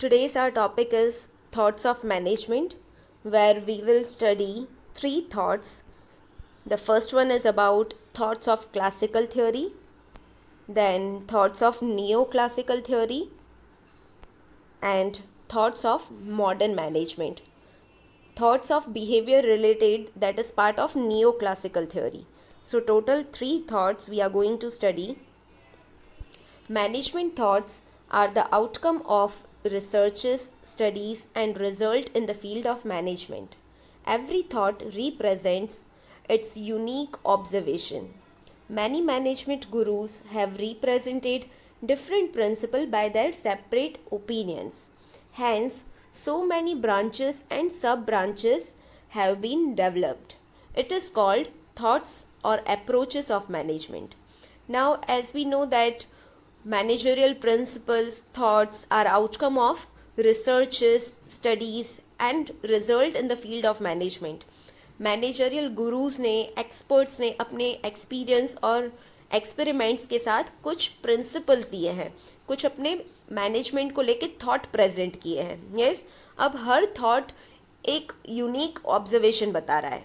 Today's our topic is thoughts of management, where we will study three thoughts. The first one is about thoughts of classical theory, then thoughts of neoclassical theory, and thoughts of modern management. Thoughts of behavior related, that is part of neoclassical theory. So total three thoughts we are going to study. Management thoughts are the outcome of researches, studies, and result in the field of management. Every thought represents its unique observation. Many management gurus have represented different principles by their separate opinions. Hence, so many branches and sub branches have been developed. It is called thoughts or approaches of management. Now, as we know that managerial principles, thoughts are outcome of researches, studies and result in the field of management. Managerial gurus ने, experts ने अपने experience और experiments के साथ कुछ principles दिए हैं, कुछ अपने मैनेजमेंट को लेके थॉट प्रेजेंट किए हैं. यस, अब हर थॉट एक यूनिक ऑब्जर्वेशन बता रहा है.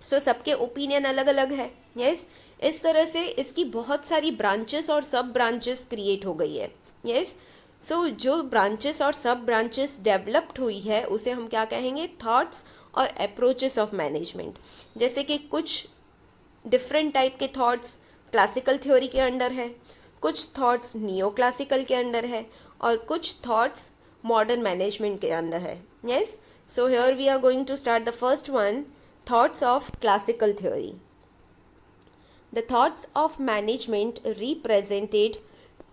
सो सबके ओपिनियन अलग अलग है. यस, इस तरह से इसकी बहुत सारी ब्रांचेस और सब ब्रांचेस क्रिएट हो गई है. यस, सो जो ब्रांचेस और सब ब्रांचेस डेवलप्ड हुई है उसे हम क्या कहेंगे? थॉट्स और अप्रोचेस ऑफ मैनेजमेंट. जैसे कि कुछ डिफरेंट टाइप के थॉट्स क्लासिकल थ्योरी के अंडर है, कुछ थॉट्स नियो क्लासिकल के अंडर है और कुछ थॉट्स मॉडर्न मैनेजमेंट के अंडर है. Yes, so here we are going to start the first one, thoughts of classical theory. The thoughts of management represented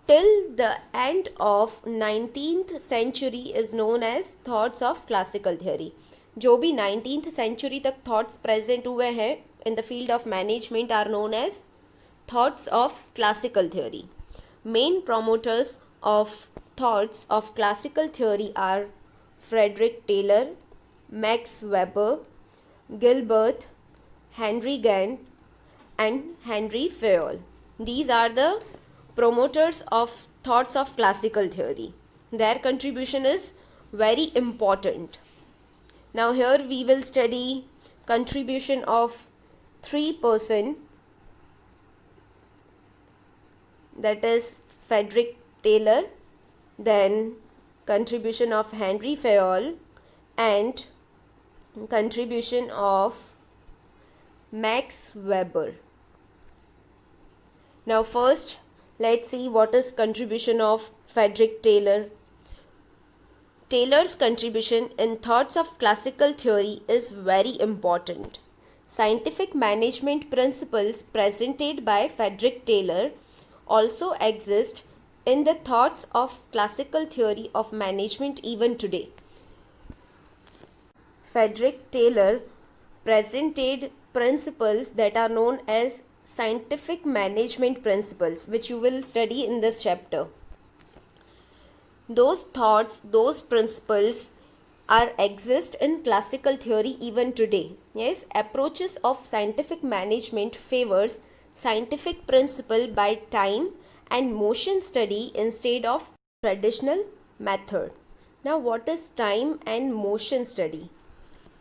till the end of 19th century is known as thoughts of classical theory. जो भी 19th century तक thoughts present हुए हैं in the field of management are known as thoughts of classical theory. Main promoters of thoughts of classical theory are Frederick Taylor, Max Weber, Gilbert, Henry Gann and Henry Fayol. These are the promoters of thoughts of classical theory. Their contribution is very important. Now here we will study contribution of three persons, that is Frederick Taylor, then contribution of Henry Fayol and contribution of Max Weber. Now first let's see what is contribution of Frederick Taylor. Taylor's contribution in thoughts of classical theory is very important. Scientific management principles presented by Frederick Taylor also exist in the thoughts of classical theory of management even today. Frederick Taylor presented principles that are known as scientific management principles, which you will study in this chapter. Those thoughts, those principles are exist in classical theory even today. Yes, approaches of scientific management favors scientific principle by time and motion study instead of traditional method. Now what is time and motion study?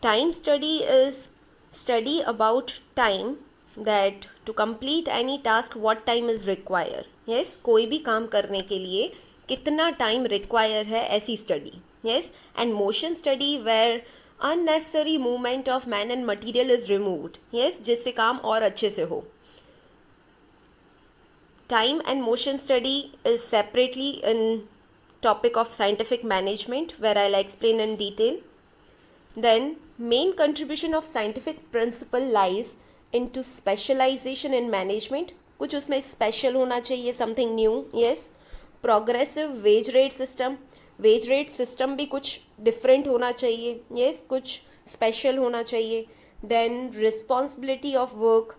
Time study is study about time, that to complete any task what time is required. Yes, कोई भी काम करने के लिए कितना time require है, ऐसी study. Yes, and motion study where unnecessary movement of man and material is removed. yes, जिससे काम और अच्छे से हो. Time and motion study is separately in topic of scientific management, where I'll explain in detail. Then main contribution of scientific principle lies into specialization in management. कुछ उसमें special होना चाहिए, something new. Yes, progressive wage rate system, wage rate system भी कुछ different होना चाहिए. Yes, कुछ special होना चाहिए. Then responsibility of work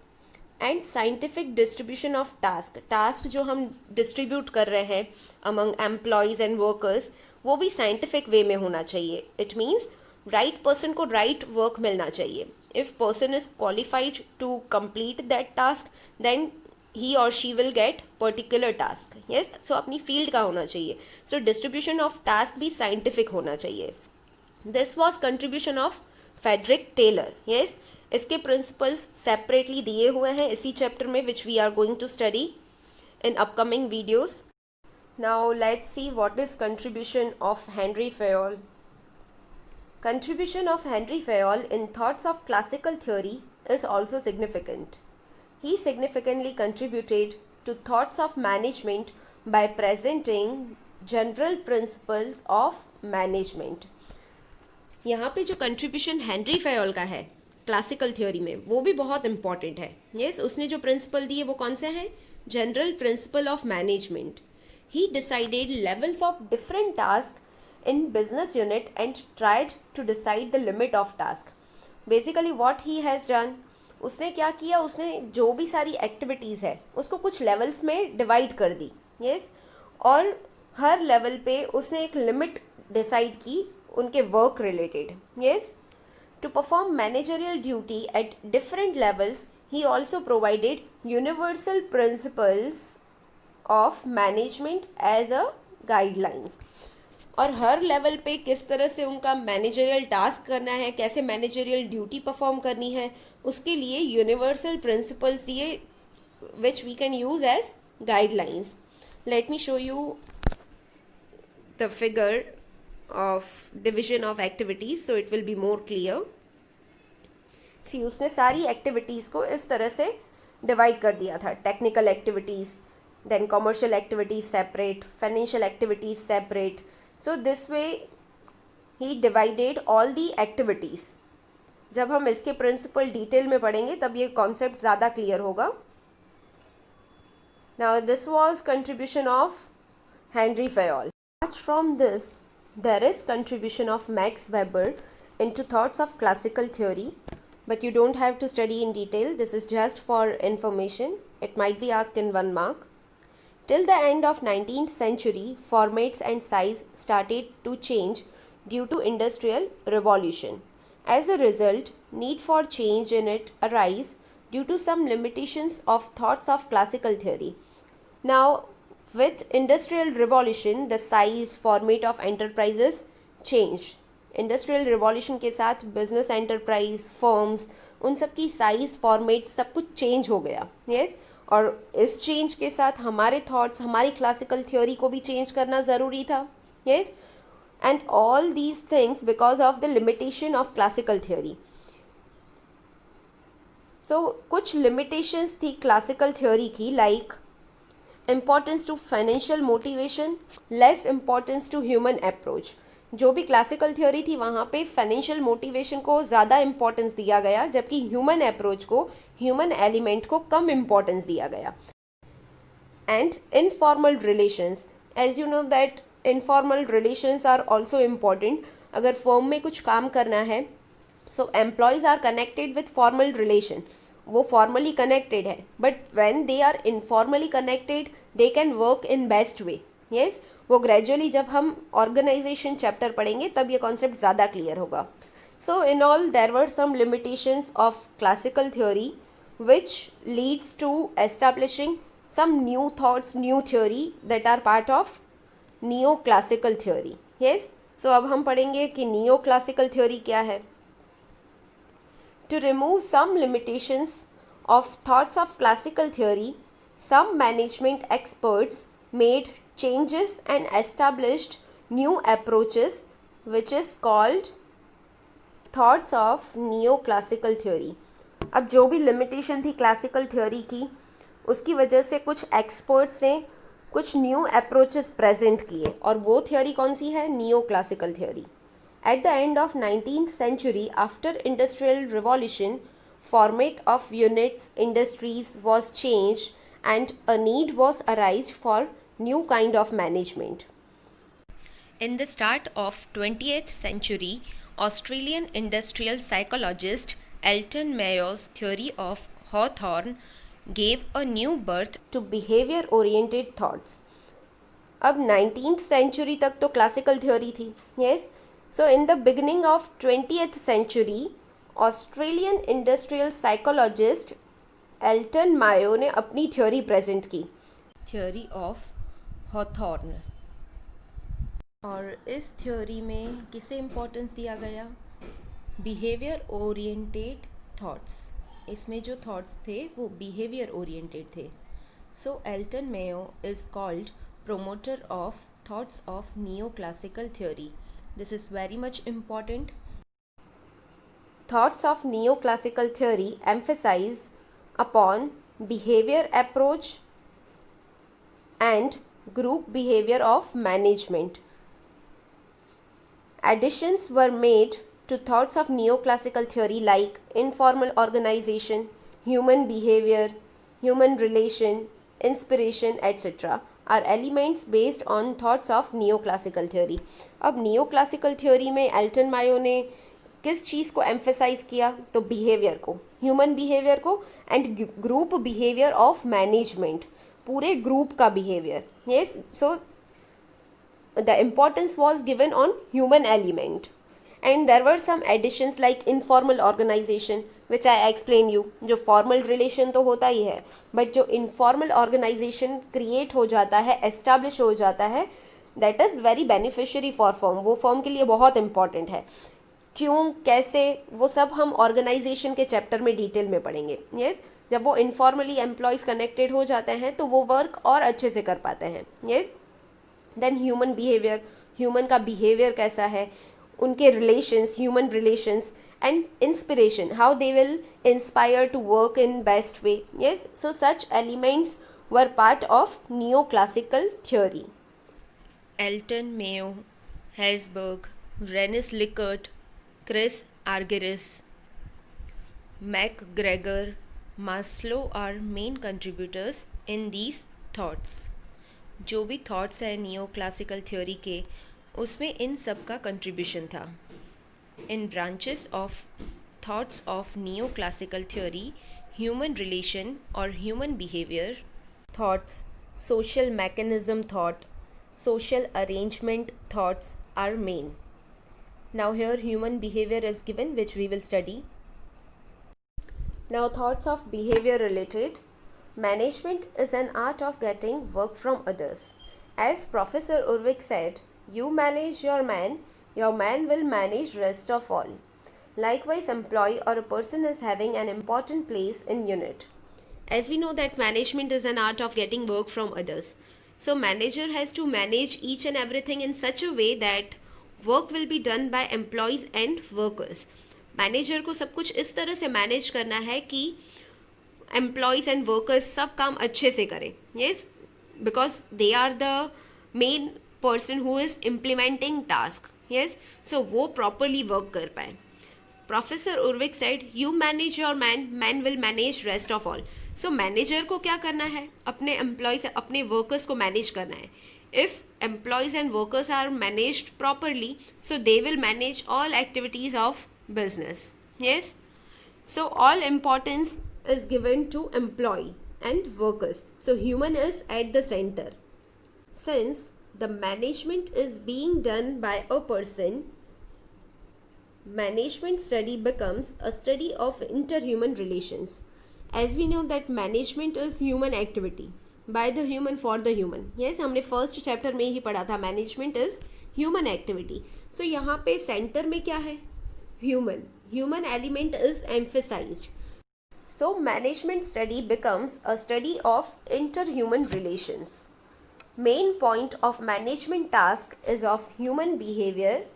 and scientific distribution of task. Task जो हम डिस्ट्रीब्यूट कर रहे हैं अमंग एम्प्लॉयज़ एंड वर्कर्स, वो भी साइंटिफिक वे में होना चाहिए. इट मीन्स राइट पर्सन को राइट वर्क मिलना चाहिए. If person is qualified to complete that task, then he or she will get particular task. yes, so अपनी field का होना चाहिए. So distribution of task भी scientific होना चाहिए. This was contribution of Frederick Taylor. yes, इसके principles separately दिए हुए हैं इसी chapter में, which we are going to study in upcoming videos. Now let's see what is contribution of Henry Fayol. Contribution of Henry Fayol in thoughts of classical theory is also significant. He significantly contributed to thoughts of management by presenting general principles of management. यहाँ पे जो contribution Henry Fayol का है classical theory में, वो भी बहुत important है. यस, उसने जो प्रिंसिपल दिए वो कौन से हैं? General principle of management. He decided levels of different task in business unit and tried to decide the limit of task. Basically what he has done, उसने क्या किया, उसने जो भी सारी एक्टिविटीज़ है उसको कुछ लेवल्स में डिवाइड कर दी. yes, और हर लेवल पे उसने एक लिमिट डिसाइड की उनके work related. yes, to perform managerial duty at different levels, he also provided universal principles of management as a guidelines. और हर लेवल पे किस तरह से उनका मैनेजरियल टास्क करना है, कैसे मैनेजरियल ड्यूटी परफॉर्म करनी है, उसके लिए यूनिवर्सल प्रिंसिपल्स दिए which we can use as guidelines. Let me show you the figure of division of activities so it will be more clear. See, उसने सारी एक्टिविटीज़ को इस तरह से डिवाइड कर दिया था. Technical activities, then commercial activities separate, financial activities separate. So this way he divided all the activities. जब हम इसके प्रिंसिपल डिटेल में पढ़ेंगे तब ये कॉन्सेप्ट ज़्यादा क्लियर होगा. Now this was contribution of Henry Fayol. Apart from this, there is contribution of Max Weber into thoughts of classical theory, but you don't have to study in detail. This is just for information. It might be asked in 1 mark. Till the end of 19th century, formats and size started to change due to industrial revolution. As a result, need for change in it arise due to some limitations of thoughts of classical theory. Now, with industrial revolution, the size, format of enterprises changed. Industrial revolution के साथ business enterprise, firms, उन सब की size, format सब कुछ change हो गया. Yes? और इस चेंज के साथ हमारे थॉट्स, हमारी क्लासिकल थ्योरी को भी चेंज करना ज़रूरी था. Yes, and all these things because of the limitation of classical theory. So कुछ लिमिटेशंस थी क्लासिकल थ्योरी की, like importance to financial motivation, less importance to human approach. जो भी क्लासिकल थ्योरी थी वहाँ पे फाइनेंशियल मोटिवेशन को ज़्यादा इम्पोर्टेंस दिया गया, जबकि ह्यूमन अप्रोच को, ह्यूमन एलिमेंट को कम इम्पोर्टेंस दिया गया. And informal relations, as you know that informal relations are also important. अगर फर्म में कुछ काम करना है, so employees are connected with formal relation, वो फॉर्मली कनेक्टेड है, but when they are informally connected they can work in best way. Yes, वो gradually जब हम ऑर्गेनाइजेशन चैप्टर पढ़ेंगे तब ये कॉन्सेप्ट ज़्यादा क्लियर होगा. So in all there were some limitations of classical theory which leads to establishing some new thoughts, new theory that are part of neoclassical theory. Yes, so अब हम पढ़ेंगे कि neoclassical theory क्या है. To remove some limitations of thoughts of classical theory, some management experts made changes and established new approaches, which is called thoughts of neoclassical theory. अब जो भी limitation थी क्लासिकल थ्योरी की, उसकी वजह से कुछ एक्सपर्ट्स ने कुछ न्यू अप्रोचेस प्रेजेंट किए, और वो थ्योरी कौन सी है? Neo classical theory. At the end of 19th century, after industrial revolution, format of units, industries was changed and a need was arised for new kind of management. In the start of 20th century, Australian industrial psychologist Elton Mayer's theory of Hawthorne gave a new birth to behavior-oriented thoughts. अब 19th century तक तो classical theory थी. Yes, so in the beginning of 20th century, Australian industrial psychologist Elton Mayo ने अपनी थ्योरी present की, theory of Hawthorne. और इस थ्योरी में किसे इम्पोर्टेंस दिया गया? Behaviour oriented thoughts. इसमें जो थॉट्स थे वो बिहेवियर ओरिएंटेड थे। So Elton Mayo is called promoter of thoughts of neoclassical theory. This is very much important. Thoughts of neoclassical theory emphasize upon behavior approach and group behavior of management. Additions were made to thoughts of neoclassical theory like informal organization, human behavior, human relation, inspiration, etc. are elements based on thoughts of neoclassical theory. अब neoclassical theory में Elton Mayo ने किस चीज़ को emphasise किया? तो behaviour को, human behaviour को, and group behaviour of management, पूरे ग्रुप का behaviour. Yes, so the importance was given on human element, and there were some additions like informal organization which I explain you. जो formal relation तो होता ही है, but जो informal organization create हो जाता है, establish हो जाता है, that is very beneficiary for firm. वो firm के लिए बहुत important है. क्यों, कैसे, वो सब हम organization के chapter में detail में पढ़ेंगे. yes, जब वो informally employees connected हो जाते हैं तो वो work और अच्छे से कर पाते हैं. yes, then human behaviour, human का बिहेवियर कैसा है, उनके relations, human relations, and inspiration, how they will inspire to work in best way. Yes, so such elements were part of neoclassical theory. Elton Mayo, Herzberg, Rensis Likert, Chris Argyris, McGregor, Maslow are main contributors in these thoughts. जो भी thoughts हैं neo classical theory के, उसमें इन सब का contribution था. In branches of thoughts of neo classical theory, human relation और human behaviour thoughts, social mechanism thought, social arrangement thoughts are main. Now here human behavior is given, which we will study. Now thoughts of behavior related. Management is an art of getting work from others. As Professor Urvik said, you manage your man will manage rest of all. Likewise, employee or a person is having an important place in unit. As we know that management is an art of getting work from others. So manager has to manage each and everything in such a way that work will be done by employees and workers. Manager को सब कुछ इस तरह से manage करना है कि employees and workers सब काम अच्छे से करें. Yes, because they are the main person who is implementing task. Yes, so वो प्रॉपरली वर्क कर पाए. Professor Urwick said, you manage your man will manage rest of all. So manager को क्या करना है? अपने एम्प्लॉयज़, अपने वर्कर्स को मैनेज करना है. If employees and workers are managed properly, so they will manage all activities of business. Yes, so all importance is given to employee and workers. So human is at the center. Since the management is being done by a person, management study becomes a study of interhuman relations. As we know that management is human activity. By the human for the human. Yes, हमने first chapter में ही पढ़ा था, management is human activity. So यहाँ पे centre में क्या है? Human element is emphasised. So management study becomes a study of inter human relations. Main point of management task is of human behaviour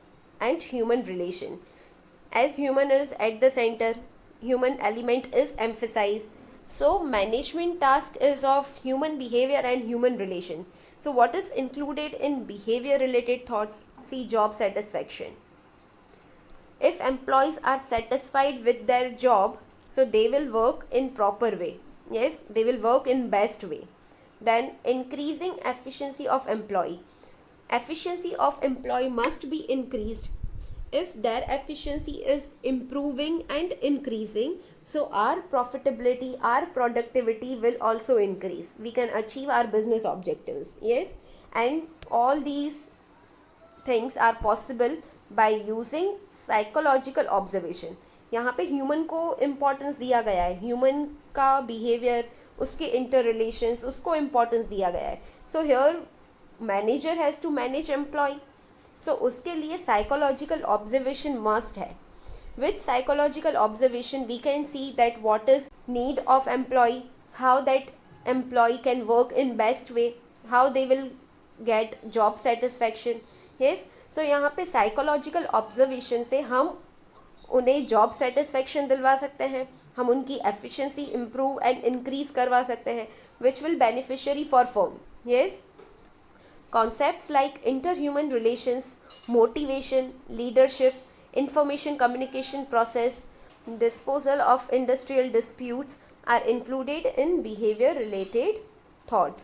and human relation. As human is at the centre, human element is emphasised. So management task is of human behavior and human relation. So what is included in behavior related thoughts? See, job satisfaction. If employees are satisfied with their job, so they will work in proper way. Yes, they will work in best way. Then increasing efficiency of employee. Efficiency of employee must be increased. If their efficiency is improving and increasing, so our profitability, our productivity will also increase. We can achieve our business objectives. Yes, and all these things are possible by using psychological observation. यहाँ पे human को importance दिया गया है. Human का behaviour, उसके inter relations, उसको importance दिया गया है. So here manager has to manage employ. So उसके लिए साइकोलॉजिकल ऑब्जर्वेशन मस्ट है. With psychological observation, we can see that what is need of employee, how that employee can work in best way, how they will get job satisfaction. Yes, so यहाँ पे psychological observation से हम उन्हें job satisfaction दिलवा सकते हैं, हम उनकी efficiency improve and increase करवा सकते हैं, which will beneficiary for firm. Yes, concepts like interhuman relations, motivation, leadership, information communication process, disposal of industrial disputes are included in behavior related thoughts.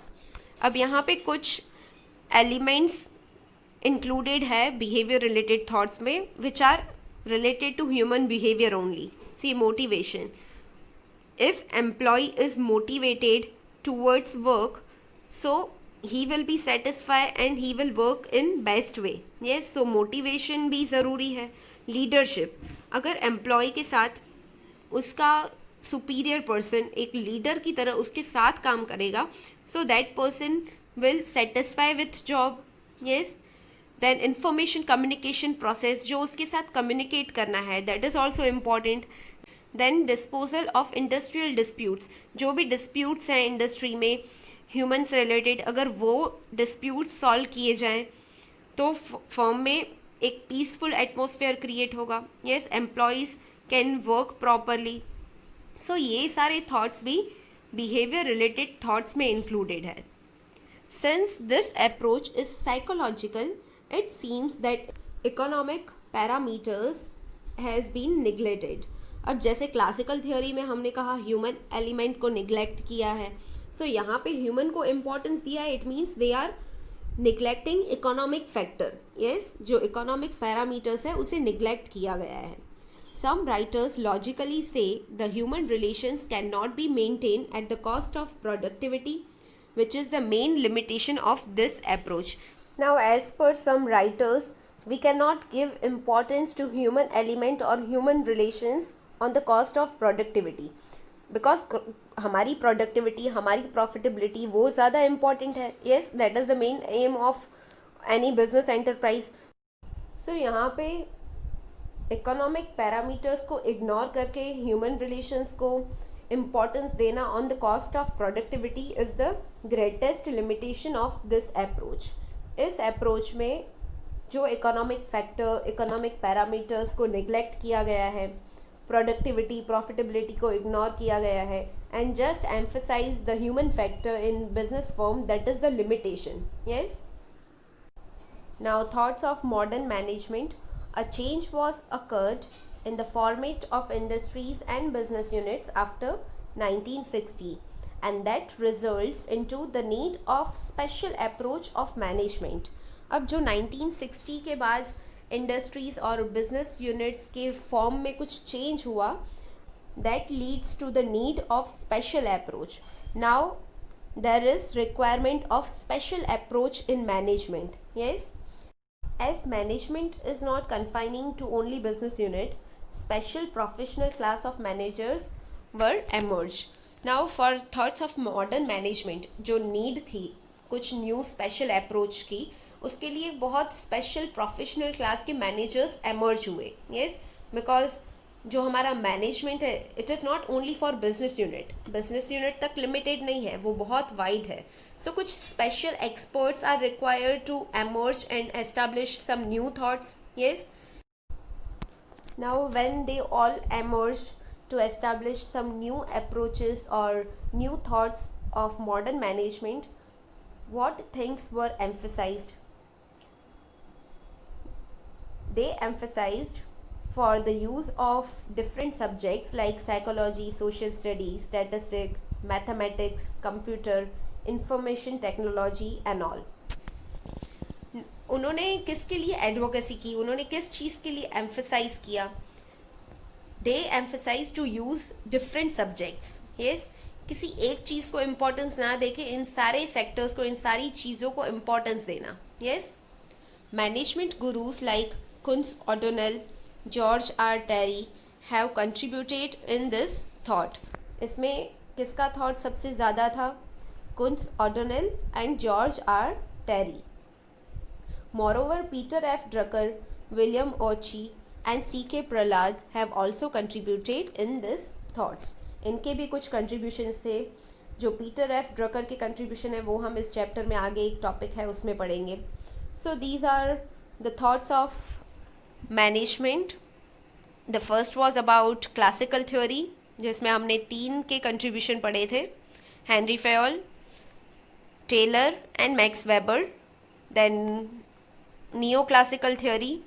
अब यहाँ पे कुछ elements included है behavior related thoughts में, which are related to human behavior only. See, motivation. If employee is motivated towards work, so he will be satisfied and he will work in best way. Yes, so motivation भी ज़रूरी है. Leadership, अगर employ के साथ उसका superior person एक leader की तरह उसके साथ काम करेगा, so that person will satisfy with job. Yes, then information communication process, जो उसके साथ कम्युनिकेट करना है, that is also important. Then disposal of industrial disputes, जो भी डिस्प्यूट्स हैं इंडस्ट्री में ह्यूमन से रिलेटेड, अगर वो डिस्प्यूट्स सॉल्व किए जाएँ तो फर्म में एक पीसफुल एटमॉस्फेयर क्रिएट होगा. Yes, employees can work properly. So ये सारे थॉट्स भी बिहेवियर रिलेटेड थॉट्स में इंक्लूडेड है. Since this approach is psychological, it seems that economic parameters has been neglected. अब जैसे क्लासिकल थियोरी में हमने कहा ह्यूमन एलिमेंट को निगलेक्ट किया है, सो यहाँ पे ह्यूमन को इम्पोर्टेंस दिया है. It means they are neglecting economic factor. Yes, जो इकोनॉमिक पैरामीटर्स है उसे निगलेक्ट किया गया है. सम राइटर्स लॉजिकली से the human relations can not be maintain at the cost of productivity, which is the main limitation of this approach. Now, as per some writers, we cannot give importance to human element or human relations on the cost of productivity. Because हमारी productivity, हमारी profitability वो ज़्यादा important है. Yes, that is the main aim of any business enterprise. So यहाँ पे economic parameters को ignore करके human relations को इम्पॉर्टेंस देना on the cost of productivity is the greatest limitation of this approach. इस अप्रोच में जो इकोनॉमिक फैक्टर, इकोनॉमिक पैरामीटर्स को निगलेक्ट किया गया है, प्रोडक्टिविटी, प्रॉफिटेबिलिटी को इग्नोर किया गया है, and just emphasise the human factor in business form, that is the limitation. Yes, now thoughts of modern management. A change was occurred in the format of industries and business units after 1960, and that results into the need of special approach of management. अब जो 1960 के बाद industries और business units के form में कुछ change हुआ, that leads to the need of special approach. Now there is requirement of special approach in management. Yes, as management is not confining to only business unit, special professional class of managers were emerged. Now for thoughts of modern management, जो need थी कुछ new special approach की, उसके लिए बहुत special professional class के managers emerge हुए. Yes, because जो हमारा मैनेजमेंट है it is not only for business unit तक लिमिटेड नहीं है, वो बहुत वाइड है. सो कुछ special experts are required to emerge and establish some new thoughts. Yes, now when they all emerged to establish some new approaches or new thoughts of modern management, what things were emphasized? They emphasized for the use of different subjects like psychology, social studies, statistics, mathematics, computer, information technology and all. उन्होंने किसके लिए advocacy की, उन्होंने किस चीज़ के लिए emphasise किया? They emphasise to use different subjects. Yes, किसी एक चीज़ को इम्पोर्टेंस ना देके इन सारे सेक्टर्स को, इन सारी चीज़ों को इम्पोर्टेंस देना. Yes, management gurus like Koontz O'Donnell, George R Terry have contributed in this thought. इसमें किसका थॉट सबसे ज़्यादा था? Koontz O'Donnell and George R Terry. Moreover, Peter F. Drucker, William Ochi, and C.K. Prahlad have also contributed in this thoughts. इनके भी कुछ contributions थे. जो पीटर एफ ड्रकर के contribution है वो हम इस चैप्टर में आगे एक टॉपिक है उसमें पढ़ेंगे. So these are the thoughts of management. The first was about classical theory, जिसमें हमने 3 के contribution पढ़े थे. Henry Fayol, Taylor and Max Weber. Then neoclassical theory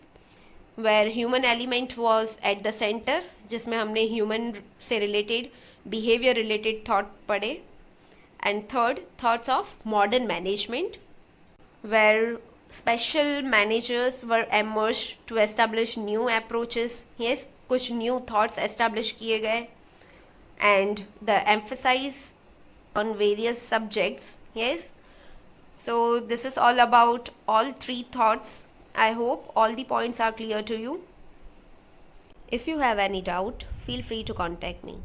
where human element was at the center, जिसमें हमने human से related behavior related thought पढ़े. And third, thoughts of modern management where special managers were emerged to establish new approaches. Yes, कुछ new thoughts establish किए गए and the emphasis on various subjects. Yes, so this is all about all 3 thoughts. I hope all the points are clear to you. If you have any doubt, feel free to contact me.